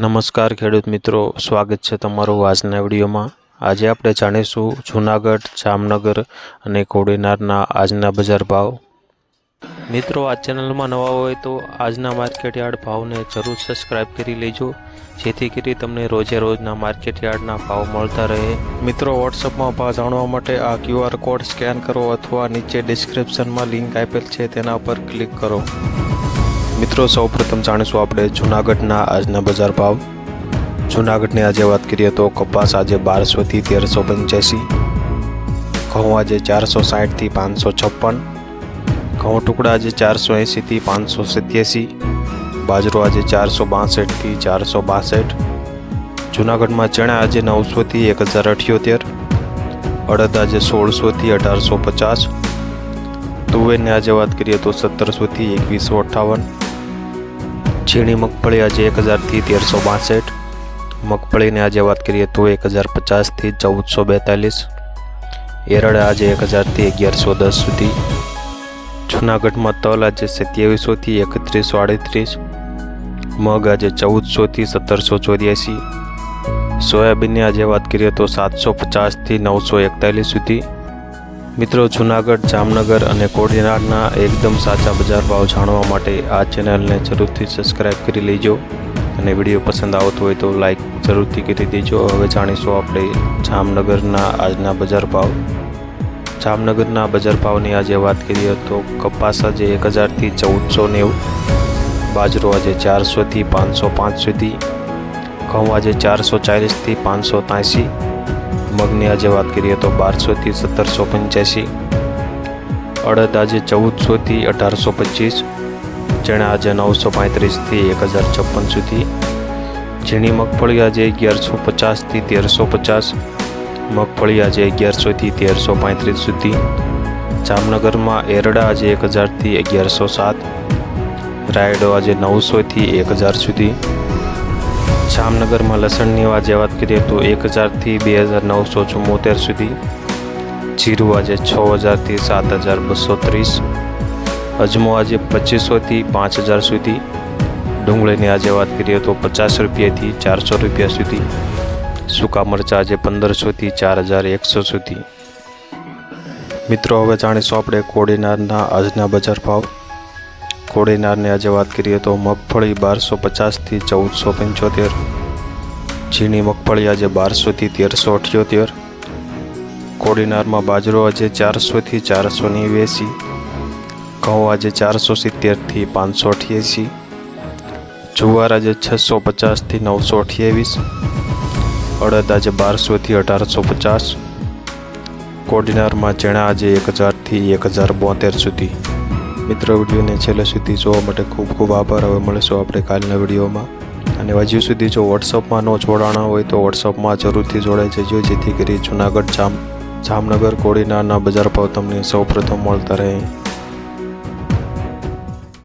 નમસ્કાર ખેડૂત મિત્રો, સ્વાગત છે તમારું આજના વિડીયોમાં। આજે આપણે જાણીશું જૂનાગઢ, જામનગર અને કોડીનારના આજના બજાર ભાવ। મિત્રો, આ ચેનલમાં નવા હોય તો આજના માર્કેટ યાર્ડ ભાવને જરૂર સબસ્ક્રાઇબ કરી લેજો, જેથી કરી તમને રોજે રોજના માર્કેટ યાર્ડના ભાવ મળતા રહે। મિત્રો, વોટ્સઅપમાં ભાવ જાણવા માટે આ QR કોડ સ્કેન કરો અથવા નીચે ડિસ્ક્રિપ્શનમાં લિંક આપેલ છે તેના પર ક્લિક કરો। મિત્રો, સૌપ્રથમ જાણીશું આપણે જૂનાગઢના આજના બજાર ભાવ। જૂનાગઢની આજે વાત કરીએ તો કપાસ આજે 1200 થી 1385, ઘઉં આજે 460 થી 556, ઘઉં ટુકડા આજે 480 થી 587, બાજરો આજે 462 થી 462, જૂનાગઢમાં ચણા આજે 900 થી 1078, અડદ આજે 1600 થી 1850, તુવેરની આજે વાત કરીએ તો 1700 થી 2158, ઝીણી મગફળી આજે 1000 થી 1362, મગફળીની આજે વાત કરીએ તો 1050 થી 1442, એરડ આજે 1000 થી 1110 સુધી, જૂનાગઢમાં તલ આજે 2700 થી 3138, મગ આજે 1400 થી 1784, સોયાબીનની આજે વાત કરીએ તો 750 થી 941 સુધી। મિત્રો, જૂનાગઢ, જામનગર અને કોડીનારના એકદમ સાચા બજાર ભાવ જાણવા માટે આ ચેનલને જરૂરથી સબસ્ક્રાઇબ કરી લેજો અને વિડીયો પસંદ આવતો હોય તો લાઈક જરૂરથી કરી દેજો। હવે જાણીશું આપણે જામનગરના આજના બજાર ભાવ। જામનગરના બજાર ભાવની આજે વાત કરીએ તો કપાસ આજે 1000 થી 1490, બાજરો આજે 400 થી 505 સુધી, ઘઉં આજે 440 થી 583, મગની આજે વાત કરીએ તો 1200 થી 1785, અડદ આજે 1400 થી 1825, ચણા આજે 935 થી 1056 સુધી, ઝીણી મગફળી આજે 1150 થી 1350, મગફળી આજે 1100 થી 1335 સુધી, જામનગરમાં એરડા આજે 1000 થી 1107, રાયડો આજે 900 થી 1000 સુધી, જામનગરમાં લસણની આજે વાત કરીએ તો 1000 થી 2974 સુધી, જીરું આજે 6000 થી 7230, અજમો આજે 2500 થી 5000 સુધી, ડુંગળીની આજે વાત કરીએ તો 50 રૂપિયાથી 400 રૂપિયા સુધી, સૂકા મરચાં આજે 1500 થી 4100 સુધી। મિત્રો, હવે જાણીશું આપણે કોડીનારના આજના બજાર ભાવ। કોડીનારની આજે વાત કરીએ તો મગફળી 1250 થી 1475, ઝીણી મગફળી આજે 1200 થી 1378, કોડીનારમાં બાજરો આજે 400 થી 489, ઘઉં આજે 470 થી 588, જુવાર આજે 650 થી 928, અડદ આજે 1200 થી 1850, કોડીનારમાં ચણા આજે 1000 થી 1072 સુધી। મિત્રો, વિડીયોને છેલ્લે સુધી જોવા માટે ખૂબ ખૂબ આભાર। હવે મળીશું આપણે કાલના વિડીયોમાં, અને હજુ સુધી જો વોટ્સઅપમાં ન જોડાણા હોય તો વોટ્સઅપમાં જરૂરથી જોડાઈ જજો, જેથી કરી જૂનાગઢ, જામનગર, કોડીનારના બજાર ભાવ તમને સૌપ્રથમ મળતા રહે।